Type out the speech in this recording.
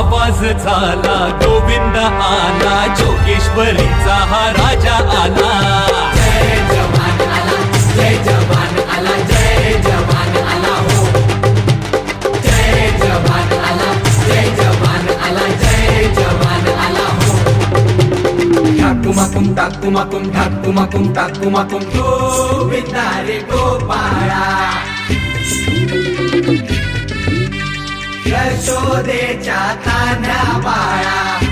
आवाज झाला गोविंद आला, जोगेश्वरीचा हा राजा आला. जय जवान आला, जय जवान आला, जय जवान आला हो. जय जवान आला, जय जवान आला, जय जवान आला हो. ठाकुमाकुम टाकुमाकुम ठाकुमाकुम टाकुमाकुम गोविंदा रे गोपाळा. यशोदेच्या तान्ह्या बाळा.